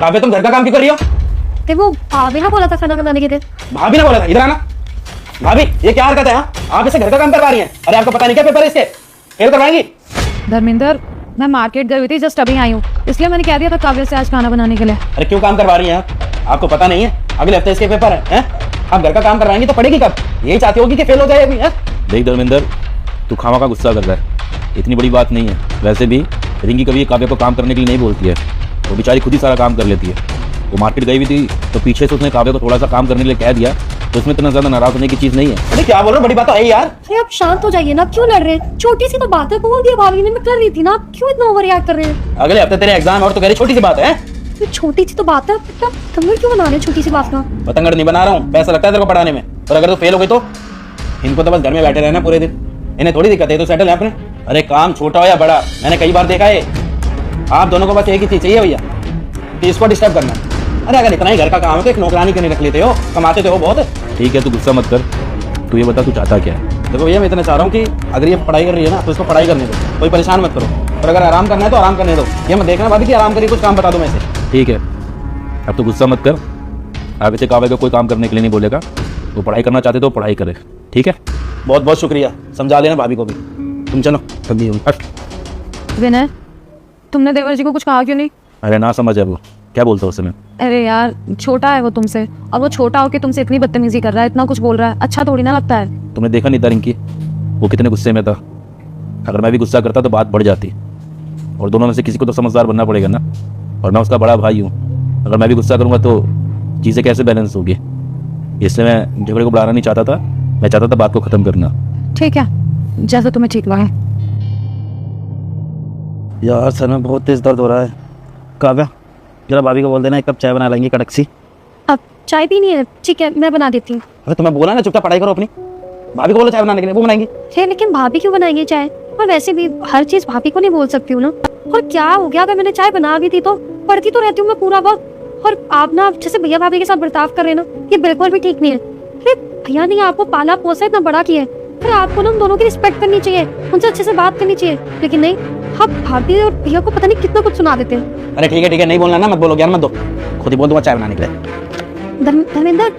काव्या तुम घर का काम क्यों कर रही हो? ते वो भाभी ने बोला था खाना बनाने के लिए। भाभी ने बोला था, इधर आना। भाभी ये क्या हरकत है? हाँ, आप इसे घर का काम करवा रही हैं। अरे आपको पता नहीं क्या पेपर है इसके? फेल करवाएंगी। धर्मेंद्र, मैं मार्केट गई हुई थी, जस्ट अभी आई हूँ, इसलिए मैंने कह दिया था काव्या से आज खाना बनाने के लिए। अरे क्यों काम करवा रही हैं आप? आपको पता नहीं है अगले हफ्ते इसके पेपर है? आप घर का काम करवाएंगी तो पढ़ेगी कब? यही चाहती होगी कि फेल हो जाए अभी। देख धर्मेंद्र, तू खामा का गुस्सा कर रहा है, इतनी बड़ी बात नहीं है। वैसे भी रिंकी कभी काव्या को काम करने के लिए नहीं बोलती है, वो बेचारी खुद ही सारा काम कर लेती है। वो मार्केट गई हुई थी तो पीछे से उसने काव्या को थोड़ा सा काम करने के लिए कह दिया, तो उसमें इतना ज्यादा नाराज होने की चीज नहीं है। अरे क्या बोल रहे हो? बड़ी बात तो है यार। अरे आप शांत हो जाइए ना, क्यों लड़ रहे हैं? छोटी सी तो बात है, बोल दिया भाभी ने, मैं कर रही थी ना, आप क्यों इतना ओवर रिएक्ट कर रहे हैं? अगले हफ्ते तेरे एग्जाम और तो कह रही छोटी सी बात है। ये छोटी सी तो बात है, क्या तुम क्यों बना रहे हो छोटी सी बात का? पतंगड़ नहीं बना रहा हूँ, पैसा लगता है तेरे को पढ़ाने में, और अगर तू फेल हो गई तो इनको तो बस घर में बैठे रहना पूरे दिन, इन्हें थोड़ी दिक्कत है। तो सेटल है अपने। अरे काम छोटा हो या बड़ा, मैंने कई बार देखा है, आप दोनों को बस एक ही चीज चाहिए भैया कि इसको डिस्टर्ब करना। अरे अगर इतना ही घर का काम है तो एक नौकरानी क्यों नहीं रख लेते हो? कमाते तो हो बहुत। ठीक है, तू गुस्सा मत कर, तू ये बता तू चाहता क्या है? देखो भैया, मैं इतना चाह रहा हूँ कि अगर ये पढ़ाई कर रही है ना तो इसको पढ़ाई करने दो, कोई परेशान मत करो। और अगर आराम करना है तो आराम करने दो। ये मत देखना भाभी कि आराम करिए, कुछ काम बता दो मैं से। ठीक है, अब तो गुस्सा मत कर, आगे से काव्या को कोई काम करने के लिए नहीं बोलेगा। वो पढ़ाई करना चाहते तो पढ़ाई करे, ठीक है? बहुत बहुत शुक्रिया, समझा लेना भाभी को भी। तुम चलो अभी हट। विनय, तुमने देवर जी को कुछ कहा क्यों नहीं? अरे ना समझ है वो, क्या बोलता है उस समय? अरे यार, छोटा है वो तुमसे, और वो छोटा होके तुमसे इतनी बदतमीजी कर रहा है, इतना कुछ बोल रहा है, अच्छा थोड़ी ना लगता है। तुमने देखा नहीं था रिंकी, वो कितने गुस्से में था। अगर मैं भी गुस्सा करता तो बात बढ़ जाती, और दोनों में से किसी को तो समझदार बनना पड़ेगा ना, और मैं उसका बड़ा भाई हूँ। अगर मैं भी गुस्सा करूँगा तो चीज़ें कैसे बैलेंस होगी? इसलिए मैं झगड़े को बढ़ाना नहीं चाहता था, मैं चाहता था बात को ख़त्म करना। ठीक है, जैसा तुम्हें ठीक लगे। यार सर में बहुत तेज दर्द हो रहा है। काव्या जरा भाभी को बोल देना, एक कप चाय बना लेंगे कड़क सी। अब चाय पीनी है? ठीक है, मैं बना देती हूँ। अरे तुम्हें बोला ना चुपचाप पढ़ाई करो अपनी। भाभी को बोलो चाय बनाने के लिए, वो बनाएंगी। लेकिन भाभी क्यों बनाएंगे चाय? और वैसे भी हर चीज भाभी को नहीं बोल सकती हूँ ना। और क्या हो गया, अगर मैंने चाय बना भी थी तो पढ़ती तो रहती हूँ मैं पूरा वक्त। और आप ना जैसे भैया भाभी के साथ बर्ताव कर रहे हैं ना, ये बिल्कुल भी ठीक नहीं है। अरे भैया ने आपको पाला पोसा इतना बड़ा किया है, फिर आपको ना उन दोनों की रिस्पेक्ट करनी चाहिए, उनसे अच्छे से बात करनी चाहिए। लेकिन नहीं, आप भाभी और भैया को पता नहीं कितना कुछ सुना देते हैं। अरे ठीक है, नहीं बोलना ना, मत बोलो, ज्ञान मत दो, खुद ही बोल दूंगा चाय बनाने के लिए। धर्मेंद्र,